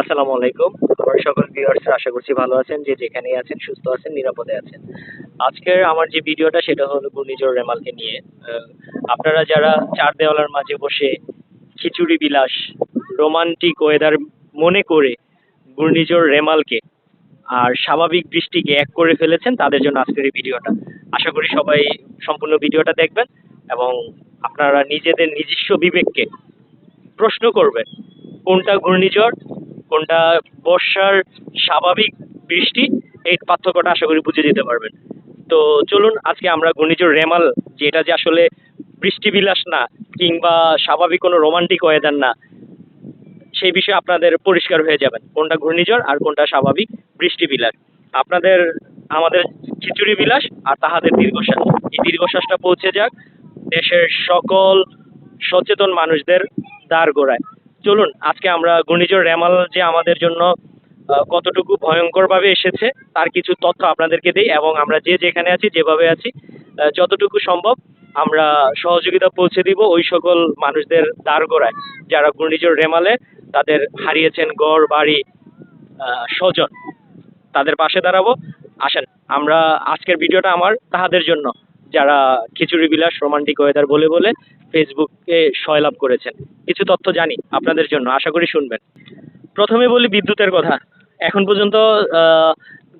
আসসালামু আলাইকুম। আমার সকল ভিউয়ার্সরা আশা করছি ভালো আছেন, যে যেখানেই আছেন সুস্থ আছেন, নিরাপদে আছেন। আজকের আমার যে ভিডিওটা সেটা হলো ঘূর্ণিঝড় রেমালকে নিয়ে। আপনারা যারা চার দেওয়ালের মাঝে বসে খিচুড়ি বিলাস, রোমান্টিক ওয়েদার মনে করে ঘূর্ণিঝড় রেমালকে আর স্বাভাবিক বৃষ্টিকে এক করে ফেলেছেন, তাদের জন্য আজকের এই ভিডিওটা। আশা করি সবাই সম্পূর্ণ ভিডিওটা দেখবেন এবং আপনারা নিজেদের নিজস্ব বিবেককে প্রশ্ন করবেন কোনটা ঘূর্ণিঝড়, কোনটা বর্ষার স্বাভাবিক বৃষ্টি, এই পার্থক্যটা আশা করি বুঝে যেতে পারবেন। তো চলুন আজকে আমরা ঘূর্ণিঝড় রেমাল, যেটা যে আসলে বৃষ্টি বিলাস না কিংবা স্বাভাবিক কোনো রোমান্টিক ওয়েদার না, সেই বিষয়ে আপনাদের পরিষ্কার হয়ে যাবেন কোনটা ঘূর্ণিঝড় আর কোনটা স্বাভাবিক বৃষ্টি বিলাস। আপনাদের আমাদের খিচুড়ি বিলাস আর তাহাদের দীর্ঘশ্বাস, এই দীর্ঘশ্বাসটা পৌঁছে যাক দেশের সকল সচেতন মানুষদের দ্বার গোড়ায়। চলুন আজকে আমরা ঘূর্ণিঝড় রেমাল যে আমাদের জন্য কতটুকু ভয়ঙ্কর ভাবে এসেছে তার কিছু তথ্য আপনাদেরকে দিই, এবং আমরা যে যেখানে আছি যেভাবে আছি যতটুকু সম্ভব আমরা সহযোগিতা পৌঁছে দিব ওই সকল মানুষদের দ্বার গোড়ায় যারা ঘূর্ণিঝড় রেমালে তাদের হারিয়েছেন ঘর বাড়ি, স্বজন, তাদের পাশে দাঁড়াবো। আসেন, আমরা আজকের ভিডিওটা আমার তাহাদের জন্য যারা খিচুড়ি বিলাস রোমান্টিক ওয়েদার বলে বলে ফেসবুকে সয়লাভ করেছেন। কিছু তথ্য জানি আপনাদের জন্য, আশা করি শুনবেন। প্রথমে বলি বিদ্যুতের কথা। এখন পর্যন্ত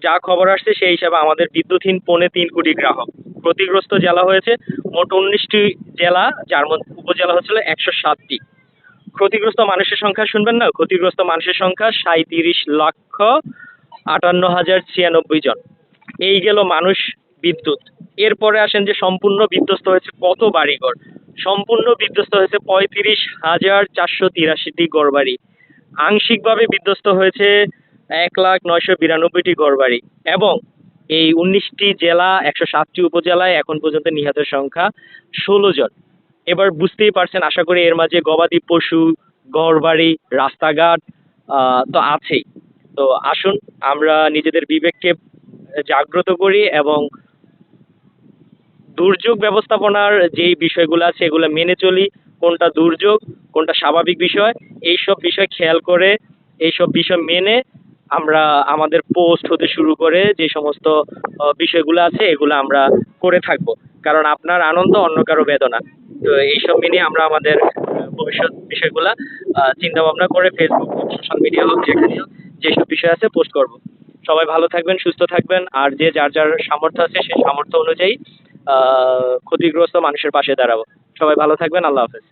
যা খবর আসছে সেই হিসাবে আমাদের বিদ্যুৎহীন 3.25 কোটি গ্রাহক। ক্ষতিগ্রস্ত জেলা হয়েছে মোট 19টি জেলা, যার মধ্যে উপজেলা হচ্ছিল 107টি। ক্ষতিগ্রস্ত মানুষের সংখ্যা শুনবেন না, ক্ষতিগ্রস্ত মানুষের সংখ্যা 37,58,096 জন। এই গেল মানুষ, বিদ্যুৎ। এরপরে আসেন যে সম্পূর্ণ বিধ্বস্ত হয়েছে কত বাড়িঘর। সম্পূর্ণ বিধ্বস্ত হয়েছে 35,483টি ঘরবাড়ি। আংশিকভাবে বিধ্বস্ত হয়েছে 1,09,92টি ঘরবাড়ি। এবং এই 19টি জেলা 107টি উপজেলায় এখন পর্যন্ত নিহতের সংখ্যা 16 জন। এবার বুঝতেই পারছেন আশা করি এর মাঝে গবাদি পশু, ঘরবাড়ি, রাস্তাঘাট তো আছেই। তো আসুন আমরা নিজেদের বিবেককে জাগ্রত করি এবং দুর্যোগ ব্যবস্থাপনার যেই বিষয়গুলো আছে এগুলো মেনে চলি। কোনটা দুর্যোগ, কোনটা স্বাভাবিক বিষয়, এইসব বিষয় খেয়াল করে, এইসব বিষয় মেনে আমরা আমাদের পোস্ট হতে শুরু করে যে সমস্ত বিষয়গুলো আছে এগুলো আমরা করে থাকবো। কারণ আপনার আনন্দ অন্য কারো বেদনা। তো এইসব মেনে আমরা আমাদের ভবিষ্যৎ বিষয়গুলা চিন্তা ভাবনা করে ফেসবুক হোক, সোশ্যাল মিডিয়া হোক, যেখানে হোক যেসব বিষয় আছে পোস্ট করব। সবাই ভালো থাকবেন, সুস্থ থাকবেন, আর যে যার যার সামর্থ্য আছে সেই সামর্থ্য অনুযায়ী ক্ষতিগ্রস্ত মানুষের পাশে দাঁড়াবো। সবাই ভালো থাকবেন, আল্লাহ হাফেজ।